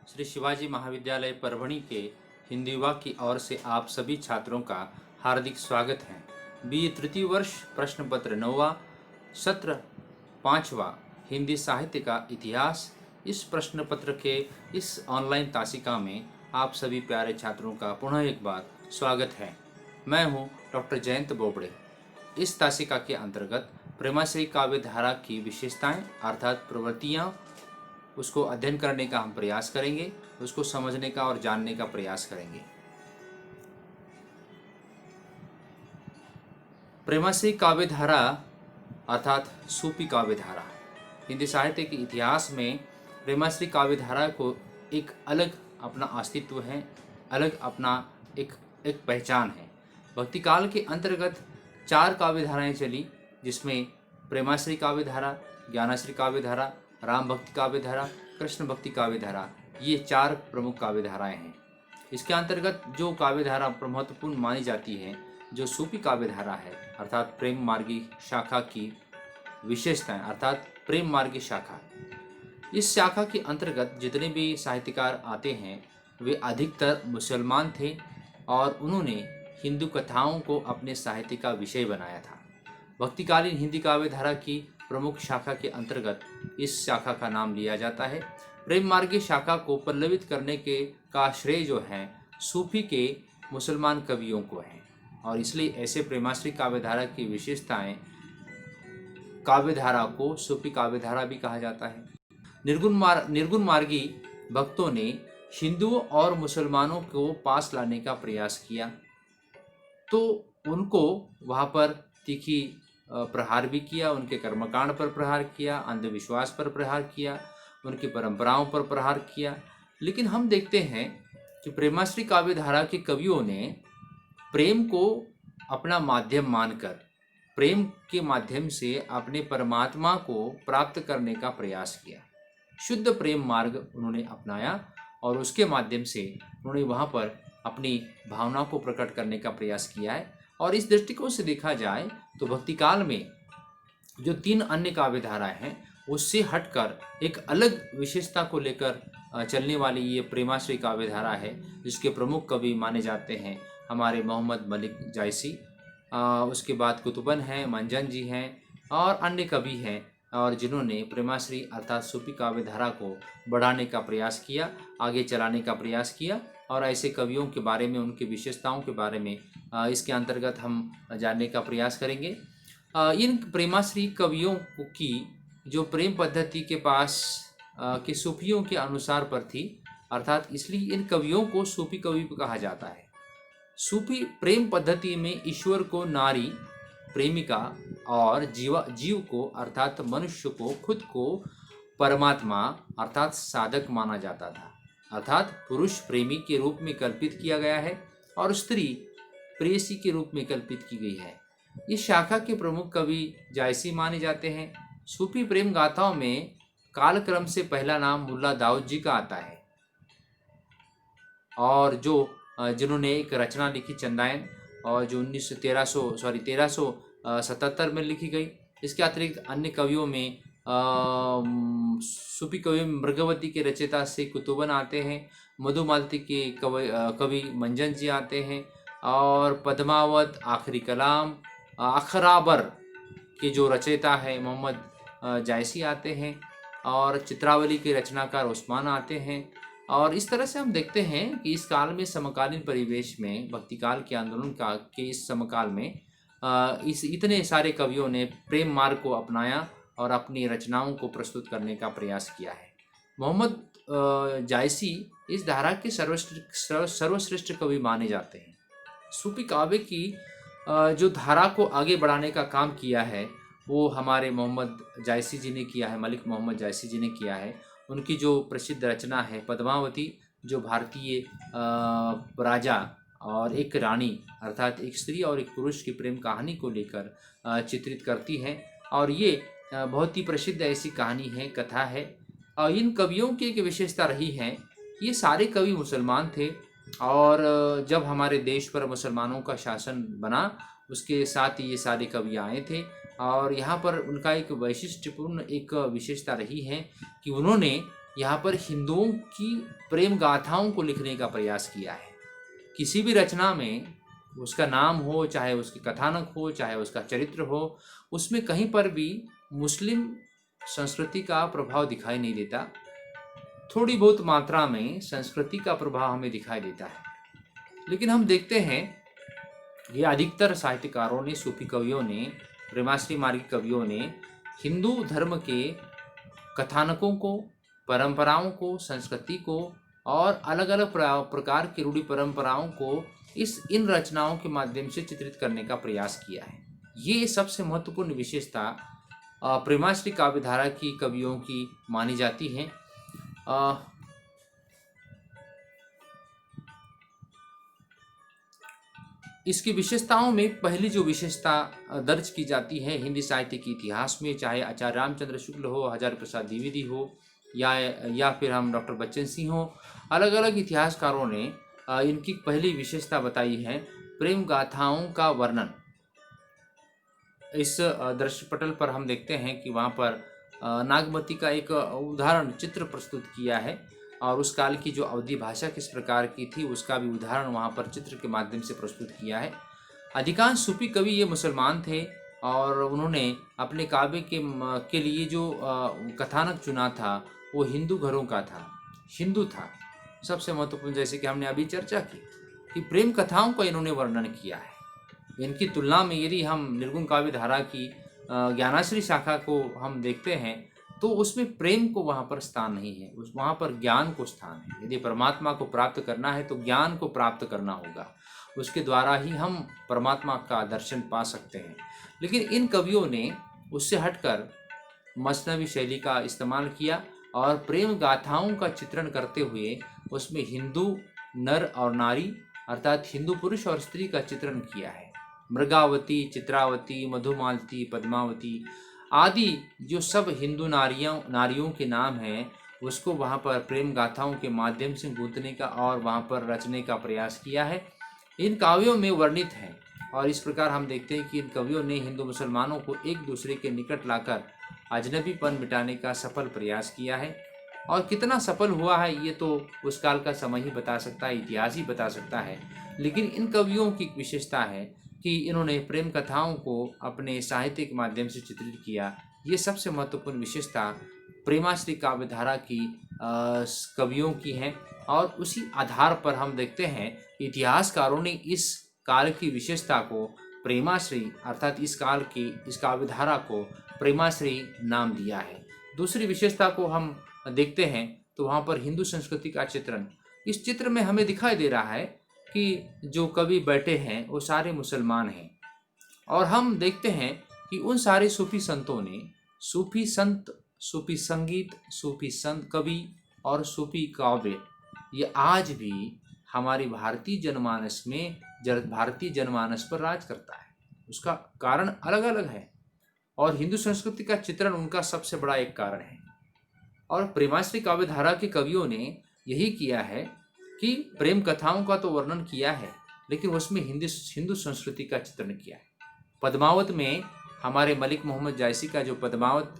श्री शिवाजी महाविद्यालय परभणी के हिंदी विभाग की ओर से आप सभी छात्रों का हार्दिक स्वागत है। बी तृतीय वर्ष प्रश्न पत्र 9वां सत्र 5वां हिंदी साहित्य का इतिहास। इस प्रश्न पत्र के इस ऑनलाइन तासिका में आप सभी प्यारे छात्रों का पुनः एक बार स्वागत है। मैं हूं डॉक्टर जयंत बोबड़े। इस तासिका के अंतर्गत प्रेमाश्री काव्य धारा की विशेषताएं अर्थात प्रवृत्तियां, उसको अध्ययन करने का हम प्रयास करेंगे, उसको समझने का और जानने का प्रयास करेंगे। प्रेमाश्री काव्य धारा अर्थात सूफी काव्य धारा। हिंदी साहित्य के इतिहास में प्रेमाश्री काव्य धारा को एक अलग अपना अस्तित्व है, अलग अपना एक पहचान है। भक्ति काल के अंतर्गत 4 काव्य धाराएं चली, जिसमें प्रेमाश्री काव्य धारा, ज्ञानाश्री काव्य धारा, राम भक्ति काव्य धारा, कृष्ण भक्ति काव्य धारा, ये 4 प्रमुख काव्य धाराएं हैं। इसके अंतर्गत जो काव्य धारा महत्वपूर्ण मानी जाती है, जो सूफी काव्य धारा है अर्थात प्रेम मार्गी शाखा की विशेषताएं अर्थात प्रेम मार्गी शाखा। इस शाखा के अंतर्गत जितने भी साहित्यकार आते हैं वे अधिकतर मुसलमान थे और उन्होंने हिंदू कथाओं को अपने साहित्य का विषय बनाया था। भक्तिकालीन हिंदी काव्य धारा की प्रमुख शाखा के अंतर्गत इस शाखा का नाम लिया जाता है। प्रेम मार्गी शाखा को पल्लवित करने के का श्रेय जो है सूफी के मुसलमान कवियों को है और इसलिए ऐसे प्रेमाश्री काव्य धारा की विशेषताएं काव्य धारा को सूफी काव्य धारा भी कहा जाता है। निर्गुण मार्गी भक्तों ने हिंदुओं और मुसलमानों को पास लाने का प्रयास किया, तो उनको वहाँ पर तीखी प्रहार भी किया, उनके कर्मकांड पर प्रहार किया, अंधविश्वास पर प्रहार किया, उनकी परंपराओं पर प्रहार किया। लेकिन हम देखते हैं कि प्रेमाश्री काव्य धारा के कवियों ने प्रेम को अपना माध्यम मानकर प्रेम के माध्यम से अपने परमात्मा को प्राप्त करने का प्रयास किया। शुद्ध प्रेम मार्ग उन्होंने अपनाया और उसके माध्यम से उन्होंने वहाँ पर अपनी भावना को प्रकट करने का प्रयास किया है। और इस दृष्टिकोण से देखा जाए तो भक्ति काल में जो 3 अन्य काव्य धाराएं हैं उससे हटकर एक अलग विशेषता को लेकर चलने वाली ये प्रेमाश्री काव्य धारा है, जिसके प्रमुख कवि माने जाते हैं हमारे मोहम्मद मलिक जायसी, उसके बाद कुतुबन हैं, मंजन जी हैं और अन्य कवि हैं और जिन्होंने प्रेमाश्री अर्थात सूफी काव्य धारा को बढ़ाने का प्रयास किया, आगे चलाने का प्रयास किया। और ऐसे कवियों के बारे में, उनकी विशेषताओं के बारे में इसके अंतर्गत हम जानने का प्रयास करेंगे। इन प्रेमाश्री कवियों की जो प्रेम पद्धति के पास के सूफियों के अनुसार पर थी, अर्थात इसलिए इन कवियों को सूफी कवि कहा जाता है। सूफी प्रेम पद्धति में ईश्वर को नारी प्रेमिका और जीव को अर्थात मनुष्य को खुद को परमात्मा अर्थात साधक माना जाता था, अर्थात पुरुष प्रेमी के रूप में कल्पित किया गया है और स्त्री प्रेयसी के रूप में कल्पित की गई है। इस शाखा के प्रमुख कवि जायसी माने जाते हैं। सूफी प्रेम गाथाओं में कालक्रम से पहला नाम मुल्ला दाऊद जी का आता है और जिन्होंने एक रचना लिखी चंदायन और जो 1377 में लिखी गई। इसके अतिरिक्त अन्य कवियों में सूफी कवि मृगवती के रचयिता से कुतुबन आते हैं, मधुमालती के कवि मंजन जी आते हैं और पद्मावत, आखिरी कलाम, अखराबर के जो रचयिता है मोहम्मद जायसी आते हैं और चित्रावली के रचनाकार उस्मान आते हैं। और इस तरह से हम देखते हैं कि इस काल में समकालीन परिवेश में भक्ति काल के आंदोलन के इस समकाल में इतने सारे कवियों ने प्रेम मार्ग को अपनाया और अपनी रचनाओं को प्रस्तुत करने का प्रयास किया है। मोहम्मद जायसी इस धारा के सर्वश्रेष्ठ कवि माने जाते हैं। सूफी काव्य की जो धारा को आगे बढ़ाने का काम किया है वो हमारे मोहम्मद जायसी जी ने किया है, मलिक मोहम्मद जायसी जी ने किया है। उनकी जो प्रसिद्ध रचना है पद्मावती, जो भारतीय राजा और एक रानी अर्थात एक स्त्री और एक पुरुष की प्रेम कहानी को लेकर चित्रित करती है और ये बहुत ही प्रसिद्ध ऐसी कहानी है, कथा है। और इन कवियों की एक विशेषता रही है, ये सारे कवि मुसलमान थे और जब हमारे देश पर मुसलमानों का शासन बना उसके साथ ही ये सारे कवि आए थे और यहाँ पर उनका एक वैशिष्ट्यपूर्ण एक विशेषता रही है कि उन्होंने यहाँ पर हिंदुओं की प्रेम गाथाओं को लिखने का प्रयास किया है। किसी भी रचना में उसका नाम हो, चाहे उसकी कथानक हो, चाहे उसका चरित्र हो, उसमें कहीं पर भी मुस्लिम संस्कृति का प्रभाव दिखाई नहीं देता। थोड़ी बहुत मात्रा में संस्कृति का प्रभाव हमें दिखाई देता है, लेकिन हम देखते हैं ये अधिकतर साहित्यकारों ने, सूफी कवियों ने, प्रेमाश्री मार्गी कवियों ने हिंदू धर्म के कथानकों को, परंपराओं को, संस्कृति को और अलग अलग प्रकार की रूढ़ि परंपराओं को इन रचनाओं के माध्यम से चित्रित करने का प्रयास किया है। ये सबसे महत्वपूर्ण विशेषता प्रेमाश्री काव्यधारा की कवियों की मानी जाती है। इसकी विशेषताओं में पहली जो विशेषता दर्ज की जाती है हिंदी साहित्य के इतिहास में, चाहे आचार्य रामचंद्र शुक्ल हो, हजारी प्रसाद द्विवेदी हो या फिर हम डॉक्टर बच्चन सिंह हो, अलग अलग इतिहासकारों ने इनकी पहली विशेषता बताई है प्रेम गाथाओं का वर्णन। इस दृश्य पटल पर हम देखते हैं कि वहाँ पर नागमती का एक उदाहरण चित्र प्रस्तुत किया है और उस काल की जो अवधी भाषा किस प्रकार की थी उसका भी उदाहरण वहाँ पर चित्र के माध्यम से प्रस्तुत किया है। अधिकांश सूफी कवि ये मुसलमान थे और उन्होंने अपने काव्य के लिए जो कथानक चुना था वो हिंदू घरों का था, हिंदू था। सबसे महत्वपूर्ण, जैसे कि हमने अभी चर्चा की कि प्रेम कथाओं का इन्होंने वर्णन किया है। इनकी तुलना में यदि हम निर्गुण काव्य धारा की ज्ञानाश्री शाखा को हम देखते हैं तो उसमें प्रेम को वहाँ पर स्थान नहीं है, वहाँ पर ज्ञान को स्थान है। यदि परमात्मा को प्राप्त करना है तो ज्ञान को प्राप्त करना होगा, उसके द्वारा ही हम परमात्मा का दर्शन पा सकते हैं। लेकिन इन कवियों ने उससे हटकर मसनवी शैली का इस्तेमाल किया और प्रेम गाथाओं का चित्रण करते हुए उसमें हिंदू नर और नारी अर्थात हिंदू पुरुष और स्त्री का चित्रण किया है। मृगावती, चित्रावती, मधुमालती, पद्मावती आदि जो सब हिंदू नारियों के नाम हैं उसको वहाँ पर प्रेम गाथाओं के माध्यम से गूंथने का और वहाँ पर रचने का प्रयास किया है। इन काव्यों में वर्णित है और इस प्रकार हम देखते हैं कि इन कवियों ने हिंदू मुसलमानों को एक दूसरे के निकट लाकर अजनबीपन मिटाने का सफल प्रयास किया है। और कितना सफल हुआ है ये तो उस काल का समय ही बता सकता है, इतिहास ही बता सकता है। लेकिन इन कवियों की विशेषता है कि इन्होंने प्रेम कथाओं को अपने साहित्य के माध्यम से चित्रित किया। ये सबसे महत्वपूर्ण विशेषता प्रेमाश्री काव्यधारा की कवियों की है और उसी आधार पर हम देखते हैं इतिहासकारों ने इस काल की विशेषता को प्रेमाश्री अर्थात इस काल की इस काव्यधारा को प्रेमाश्री नाम दिया है। दूसरी विशेषता को हम देखते हैं तो वहाँ पर हिंदू संस्कृति का चित्रण, इस चित्र में हमें दिखाई दे रहा है कि जो कवि बैठे हैं वो सारे मुसलमान हैं और हम देखते हैं कि उन सारे सूफी संतों ने सूफी संत, सूफी संगीत, सूफी संत कवि और सूफी काव्य ये आज भी हमारी भारतीय जनमानस पर राज करता है। उसका कारण अलग अलग है और हिंदू संस्कृति का चित्रण उनका सबसे बड़ा एक कारण है। और प्रेमाश्री काव्यधारा के कवियों ने यही किया है कि प्रेम कथाओं का तो वर्णन किया है लेकिन उसमें हिंदू संस्कृति का चित्रण किया है। पद्मावत में हमारे मलिक मोहम्मद जायसी का जो पद्मावत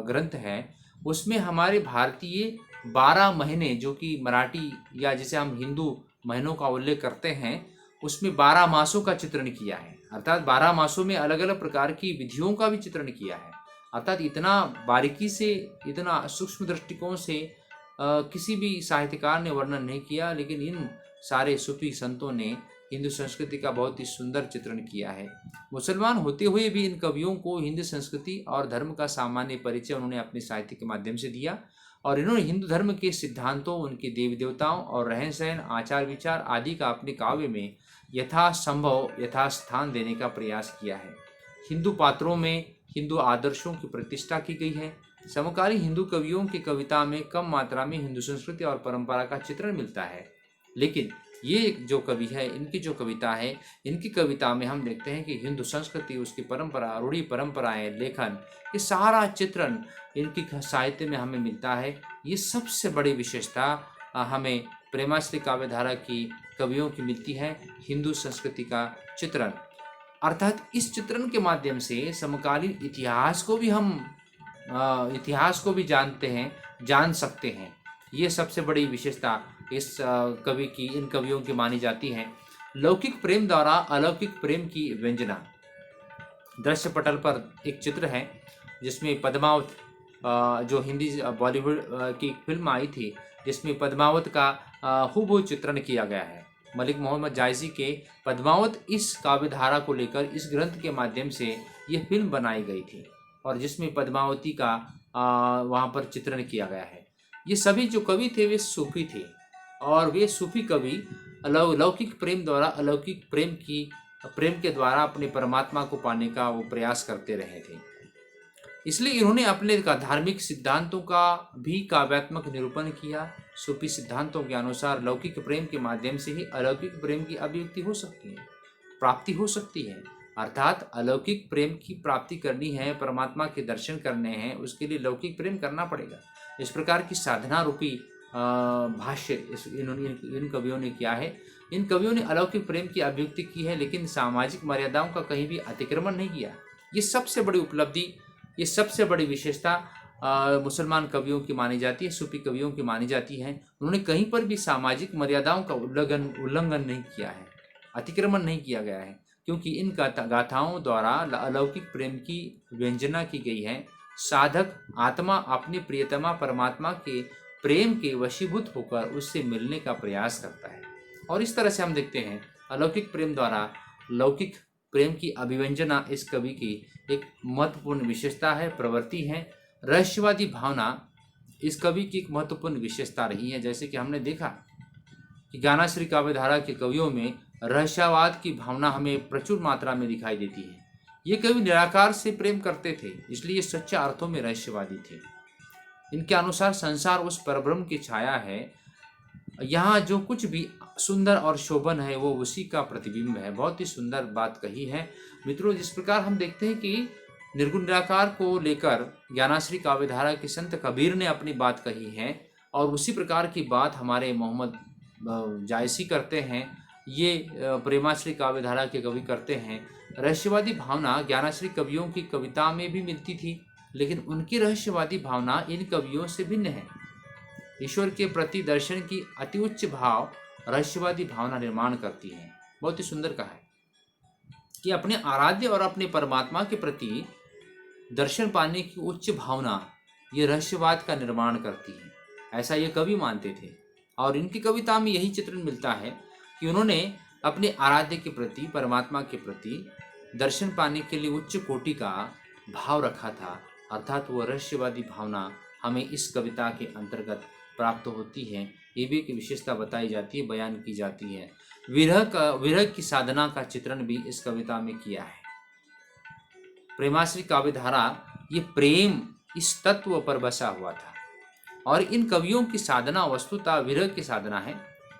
ग्रंथ है उसमें हमारे भारतीय 12 महीने जो कि मराठी या जिसे हम हिंदू महीनों का उल्लेख करते हैं उसमें 12 मासों का चित्रण किया है। अर्थात 12 मासों में अलग अलग प्रकार की विधियों का भी चित्रण किया है। अर्थात इतना बारीकी से, इतना सूक्ष्म दृष्टिकोण से किसी भी साहित्यकार ने वर्णन नहीं किया, लेकिन इन सारे सूफी संतों ने हिंदू संस्कृति का बहुत ही सुंदर चित्रण किया है। मुसलमान होते हुए भी इन कवियों को हिंदू संस्कृति और धर्म का सामान्य परिचय उन्होंने अपने साहित्य के माध्यम से दिया और इन्होंने हिंदू धर्म के सिद्धांतों, उनके देवी देवताओं और रहन सहन, आचार विचार आदि का अपने काव्य में यथासंभव यथास्थान देने का प्रयास किया है। हिंदू पात्रों में हिंदू आदर्शों की प्रतिष्ठा की गई है। समकालीन हिंदू कवियों की कविता में कम मात्रा में हिंदू संस्कृति और परंपरा का चित्रण मिलता है, लेकिन ये जो कवि है, इनकी जो कविता है, इनकी कविता में हम देखते हैं कि हिंदू संस्कृति, उसकी परंपरा, रूढ़ी परंपराएं, लेखन, ये सारा चित्रण इनकी साहित्य में हमें मिलता है। ये सबसे बड़ी विशेषता हमें प्रेमाश्री काव्यधारा की कवियों की मिलती है, हिंदू संस्कृति का चित्रण। अर्थात इस चित्रण के माध्यम से समकालीन इतिहास को भी जानते हैं, जान सकते हैं। ये सबसे बड़ी विशेषता इस कवि की, इन कवियों की मानी जाती है। लौकिक प्रेम द्वारा अलौकिक प्रेम की व्यंजना। दृश्य पटल पर एक चित्र है जिसमें पद्मावत, जो हिंदी बॉलीवुड की फिल्म आई थी जिसमें पद्मावत का हूबहू चित्रण किया गया है। मलिक मोहम्मद जायसी के पद्मावत इस काव्यधारा को लेकर इस ग्रंथ के माध्यम से ये फिल्म बनाई गई थी और जिसमें पद्मावती का वहाँ पर चित्रण किया गया है। ये सभी जो कवि थे वे सूफी थे और वे सूफी कवि लौकिक प्रेम द्वारा अलौकिक प्रेम के द्वारा अपने परमात्मा को पाने का वो प्रयास करते रहे थे। इसलिए इन्होंने अपने धार्मिक सिद्धांतों का भी काव्यात्मक निरूपण किया। सूफी सिद्धांतों के अनुसार लौकिक प्रेम के माध्यम से ही अलौकिक प्रेम की अभिव्यक्ति हो सकती है, प्राप्ति हो सकती है। अर्थात अलौकिक प्रेम की प्राप्ति करनी है, परमात्मा के दर्शन करने हैं, उसके लिए लौकिक प्रेम करना पड़ेगा। इस प्रकार की साधना रूपी भाष्य इन कवियों ने किया है। इन कवियों ने अलौकिक प्रेम की अभिव्यक्ति की है, लेकिन सामाजिक मर्यादाओं का कहीं भी अतिक्रमण नहीं किया। ये सबसे बड़ी उपलब्धि, ये सबसे बड़ी विशेषता मुसलमान कवियों की मानी जाती है, सूफी कवियों की मानी जाती है। उन्होंने कहीं पर भी सामाजिक मर्यादाओं का उल्लंघन नहीं किया है, अतिक्रमण नहीं किया गया है, क्योंकि इन गाथाओं द्वारा अलौकिक प्रेम की व्यंजना की गई है। साधक आत्मा अपने प्रियतमा परमात्मा के प्रेम के वशीभूत होकर उससे मिलने का प्रयास करता है और इस तरह से हम देखते हैं अलौकिक प्रेम द्वारा लौकिक प्रेम की अभिव्यंजना इस कवि की एक महत्वपूर्ण विशेषता है, प्रवृत्ति है। रहस्यवादी भावना इस कवि की एक महत्वपूर्ण विशेषता रही है। जैसे कि हमने देखा कि ज्ञानाश्री काव्यधारा के कवियों में रहस्यवाद की भावना हमें प्रचुर मात्रा में दिखाई देती है। ये कवि निराकार से प्रेम करते थे, इसलिए ये सच्चे अर्थों में रहस्यवादी थे। इनके अनुसार संसार उस परब्रह्म की छाया है, यहाँ जो कुछ भी सुंदर और शोभन है वो उसी का प्रतिबिंब है। बहुत ही सुंदर बात कही है मित्रों। जिस प्रकार हम देखते हैं कि निर्गुण निराकार को लेकर ज्ञानाश्री काव्यधारा के संत कबीर ने अपनी बात कही है और उसी प्रकार की बात हमारे मोहम्मद जायसी करते हैं, ये प्रेमाश्री काव्यधारा के कवि करते हैं। रहस्यवादी भावना ज्ञानाश्री कवियों की कविता में भी मिलती थी, लेकिन उनकी रहस्यवादी भावना इन कवियों से भिन्न है। ईश्वर के प्रति दर्शन की अति उच्च भाव रहस्यवादी भावना निर्माण करती है। बहुत ही सुंदर कहा है कि अपने आराध्य और अपने परमात्मा के प्रति दर्शन पाने की उच्च भावना ये रहस्यवाद का निर्माण करती है, ऐसा ये कवि मानते थे। और इनकी कविता में यही चित्रण मिलता है कि उन्होंने अपने आराध्य के प्रति, परमात्मा के प्रति दर्शन पाने के लिए उच्च कोटि का भाव रखा था। अर्थात वो रहस्यवादी भावना हमें इस कविता के अंतर्गत प्राप्त होती है। ये भी एक विशेषता बताई जाती है, बयान की जाती है। विरह की साधना का चित्रण भी इस कविता में किया है। प्रेमाश्री काव्यधारा ये प्रेम इस तत्व पर बसा हुआ था और इन कवियों की साधना वस्तुतः विरह की साधना है,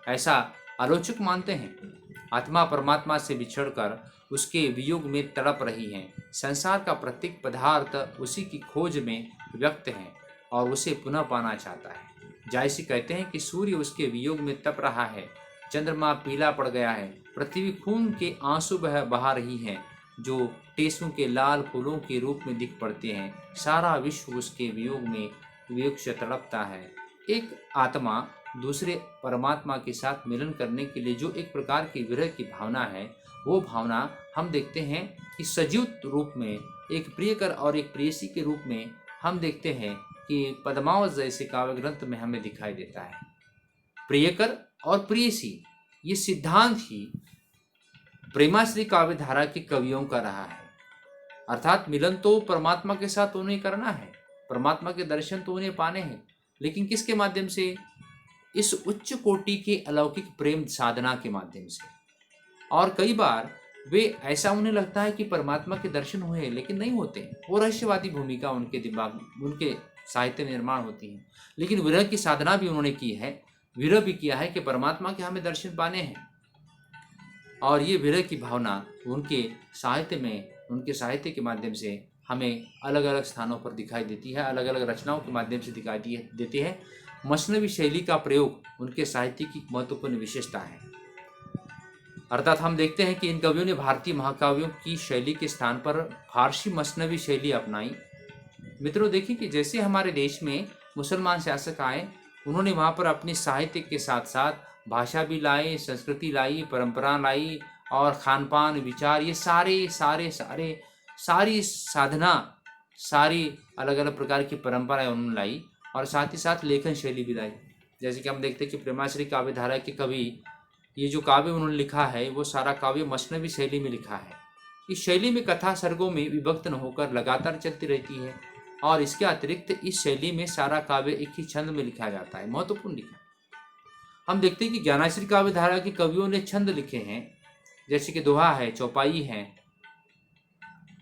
ऐसा आलोचक मानते हैं। आत्मा परमात्मा से बिछड़कर उसके वियोग में तड़प रही है। संसार का प्रत्येक पदार्थ उसी की खोज में व्यक्त है और उसे पुनः पाना चाहता है। जायसी कहते हैं कि सूर्य उसके वियोग में तप रहा है, चंद्रमा पीला पड़ गया है, पृथ्वी खून के आंसू बहा रही है जो टेसों के लाल फूलों के रूप में दिख पड़ते हैं। सारा विश्व उसके वियोग से तड़पता है। एक आत्मा दूसरे परमात्मा के साथ मिलन करने के लिए जो एक प्रकार की विरह की भावना है, वो भावना हम देखते हैं कि सजीव रूप में एक प्रियकर और एक प्रेयसी के रूप में हम देखते हैं कि पद्मावत जैसे काव्य ग्रंथ में हमें दिखाई देता है। प्रियकर और प्रेयसी ये सिद्धांत ही प्रेमाश्री काव्यधारा के कवियों का रहा है। अर्थात मिलन तो परमात्मा के साथ उन्हें करना है, परमात्मा के दर्शन तो उन्हें पाने हैं, लेकिन किसके माध्यम से? इस उच्च कोटि के अलौकिक प्रेम साधना के माध्यम से। और कई बार वे ऐसा उन्हें लगता है कि परमात्मा के दर्शन हुए, लेकिन नहीं होते। वो रहस्यवादी भूमिका उनके दिमाग, उनके साहित्य में निर्माण होती है। लेकिन विरह की साधना भी उन्होंने की है, विरह भी किया है कि परमात्मा के हमें दर्शन पाने हैं। और ये विरह की भावना उनके साहित्य के माध्यम से हमें अलग अलग स्थानों पर दिखाई देती है, अलग अलग रचनाओं के माध्यम से दिखाई देती है। मसनवी शैली का प्रयोग उनके साहित्य की महत्वपूर्ण विशेषता है। अर्थात हम देखते हैं कि इन कवियों ने भारतीय महाकाव्यों की शैली के स्थान पर फारसी मसनवी शैली अपनाई। मित्रों देखिए कि जैसे हमारे देश में मुसलमान शासक आए उन्होंने वहाँ पर अपनी साहित्य के साथ साथ भाषा भी लाई, संस्कृति लाई, परंपरा लाई और खान पान विचार, ये सारे सारे सारे सारी साधना, सारी अलग अलग प्रकार की परंपराएं उन्होंने लाई और साथ ही साथ लेखन शैली भी लाई। जैसे कि हम देखते हैं कि प्रेमाश्री काव्य धारा के कवि, ये जो काव्य उन्होंने लिखा है वो सारा काव्य मसनवी शैली में लिखा है। इस शैली में कथा सर्गों में विभक्त न होकर लगातार चलती रहती है और इसके अतिरिक्त इस शैली में सारा काव्य एक ही छंद में लिखा जाता है, महत्वपूर्ण लिखा। हम देखते हैं कि ज्ञानाश्री काव्य धारा के कवियों ने छंद लिखे हैं, जैसे कि दोहा है, चौपाई है,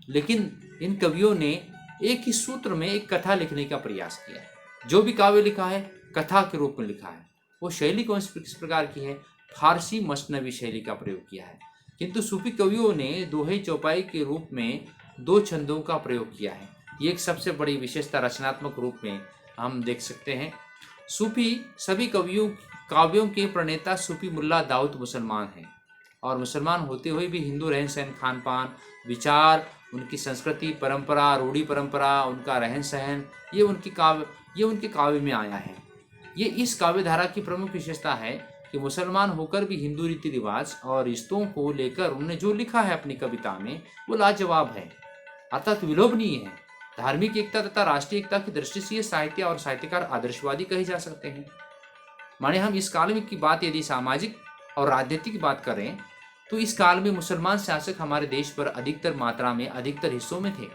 लेकिन इन कवियों ने एक ही सूत्र में एक कथा लिखने का प्रयास किया है। जो भी काव्य लिखा है कथा के रूप में लिखा है। वो शैली कौन सी किस प्रकार की है? फारसी मसनवी शैली का प्रयोग किया है। किंतु सूफी कवियों ने दोहे चौपाई के रूप में दो छंदों का प्रयोग किया है। ये एक सबसे बड़ी विशेषता रचनात्मक रूप में हम देख सकते हैं। सूफी सभी काव्यों के प्रणेता सूफी मुल्ला दाऊद मुसलमान हैं और मुसलमान होते हुए भी हिंदू रहन सहन, खान पान, विचार, उनकी संस्कृति, परंपरा, रूढ़ी परंपरा, उनका रहन सहन, ये उनके काव्य में आया है। ये इस काव्य धारा की प्रमुख विशेषता है कि मुसलमान होकर भी हिंदू रीति रिवाज और रिश्तों को लेकर उन्होंने जो लिखा है अपनी कविता में वो लाजवाब है, अर्थात विलोभनीय है। धार्मिक एकता तथा राष्ट्रीय एकता की दृष्टि से ये साहित्य और साहित्यकार आदर्शवादी कहे जा सकते हैं। माने हम इस काल में की बात यदि सामाजिक और राजनीतिक की बात करें तो इस काल में मुसलमान शासक हमारे देश पर अधिकतर मात्रा में अधिकतर हिस्सों में थे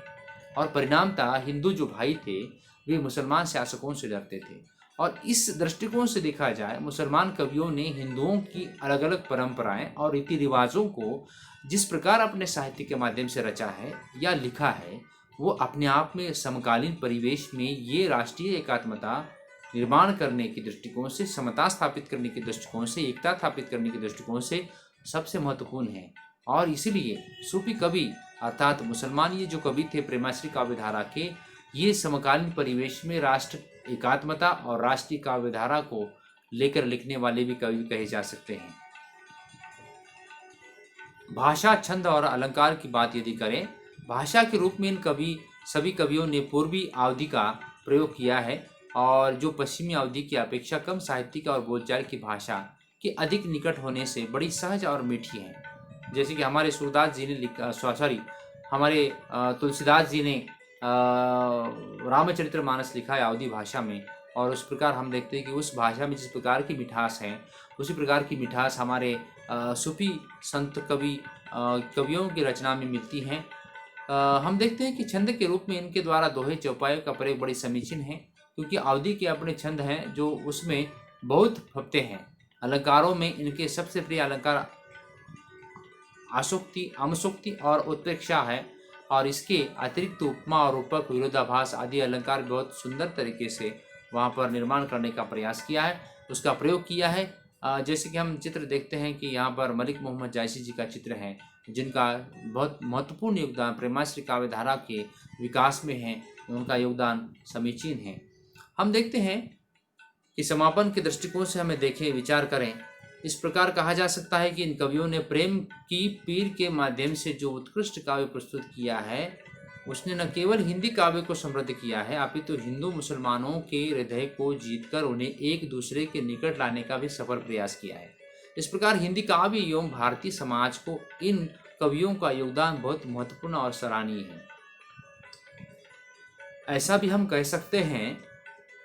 और परिणामतः हिंदू जो भाई थे वे मुसलमान शासकों से डरते थे। और इस दृष्टिकोण से देखा जाए मुसलमान कवियों ने हिंदुओं की अलग अलग परंपराएं और रीति रिवाजों को जिस प्रकार अपने साहित्य के माध्यम से रचा है या लिखा है वो अपने आप में समकालीन परिवेश में ये राष्ट्रीय एकात्मता निर्माण करने के दृष्टिकोण से, समता स्थापित करने के दृष्टिकोण से, एकता स्थापित करने के दृष्टिकोण से सबसे महत्वपूर्ण है। और इसीलिए सूफी कवि अर्थात मुसलमान ये जो कवि थे प्रेमाश्री काव्य धारा के, ये समकालीन परिवेश में राष्ट्र एकात्मता और राष्ट्रीय काव्य धारा को लेकर लिखने वाले भी कवि कहे जा सकते हैं। भाषा, छंद और अलंकार की बात यदि करें, भाषा के रूप में सभी कवियों ने पूर्वी अवधि का प्रयोग किया है और जो पश्चिमी अवधि की अपेक्षा कम साहित्यिक और बोलचाल की भाषा के अधिक निकट होने से बड़ी सहज और मीठी है। जैसे कि हमारे सूरदास जी ने हमारे तुलसीदास जी ने रामचरितमानस लिखा है अवधी भाषा में, और उस प्रकार हम देखते हैं कि उस भाषा में जिस प्रकार की मिठास है उसी प्रकार की मिठास हमारे सूफी संत कवियों की रचना में मिलती हैं। हम देखते हैं कि छंद के रूप में इनके द्वारा दोहे चौपाई का प्रयोग बड़ी समीचीन है, क्योंकि अवधि के अपने छंद हैं जो उसमें बहुत फपते हैं। अलंकारों में इनके सबसे प्रिय अलंकार आसुक्ति, अमसुक्ति और उत्प्रेक्षा है, और इसके अतिरिक्त उपमा और रूपक, विरोधाभास आदि अलंकार बहुत सुंदर तरीके से वहाँ पर निर्माण करने का प्रयास किया है, उसका प्रयोग किया है। जैसे कि हम चित्र देखते हैं कि यहाँ पर मलिक मोहम्मद जायसी जी का चित्र है, जिनका बहुत महत्वपूर्ण योगदान प्रेमाश्री काव्य धारा के विकास में है, उनका योगदान समीचीन है। हम देखते हैं कि समापन के दृष्टिकोण से हमें देखें, विचार करें, इस प्रकार कहा जा सकता है कि इन कवियों ने प्रेम की पीर के माध्यम से जो उत्कृष्ट काव्य प्रस्तुत किया है उसने न केवल हिंदी काव्य को समृद्ध किया है अपितु हिंदू मुसलमानों के हृदय को जीतकर उन्हें एक दूसरे के निकट लाने का भी सफल प्रयास किया है। इस प्रकार हिंदी काव्य एवं भारतीय समाज को इन कवियों का योगदान बहुत महत्वपूर्ण और सराहनीय है। ऐसा भी हम कह सकते हैं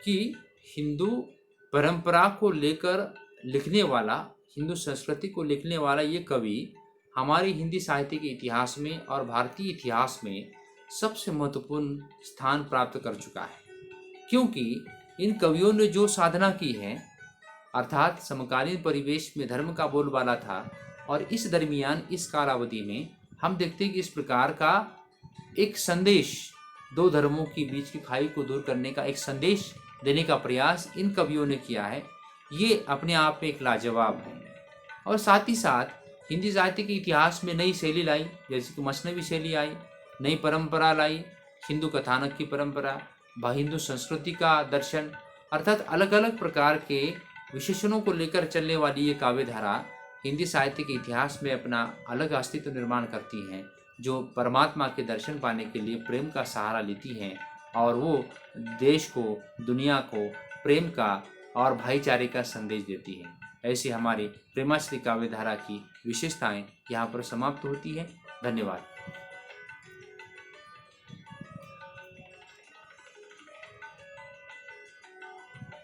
कि हिंदू परंपरा को लेकर लिखने वाला, हिंदू संस्कृति को लिखने वाला ये कवि हमारी हिंदी साहित्य के इतिहास में और भारतीय इतिहास में सबसे महत्वपूर्ण स्थान प्राप्त कर चुका है, क्योंकि इन कवियों ने जो साधना की है अर्थात समकालीन परिवेश में धर्म का बोलबाला था, और इस दरमियान इस कालावधि में हम देखते हैं कि इस प्रकार का एक संदेश, दो धर्मों के बीच की खाई को दूर करने का एक संदेश देने का प्रयास इन कवियों ने किया है। ये अपने आप में एक लाजवाब है। और साथ ही साथ हिंदी साहित्य के इतिहास में नई शैली लाई, जैसे कि मसनवी शैली आई, नई परंपरा लाई, हिंदू कथानक की परंपरा, हिंदू संस्कृति का दर्शन, अर्थात अलग अलग प्रकार के विशेषणों को लेकर चलने वाली ये काव्य धारा हिंदी साहित्य के इतिहास में अपना अलग अस्तित्व निर्माण करती हैं, जो परमात्मा के दर्शन पाने के लिए प्रेम का सहारा लेती हैं और वो देश को, दुनिया को प्रेम का और भाईचारे का संदेश देती है। ऐसी हमारी प्रेमाश्री काव्य धारा की विशेषताएं यहाँ पर समाप्त होती है। धन्यवाद।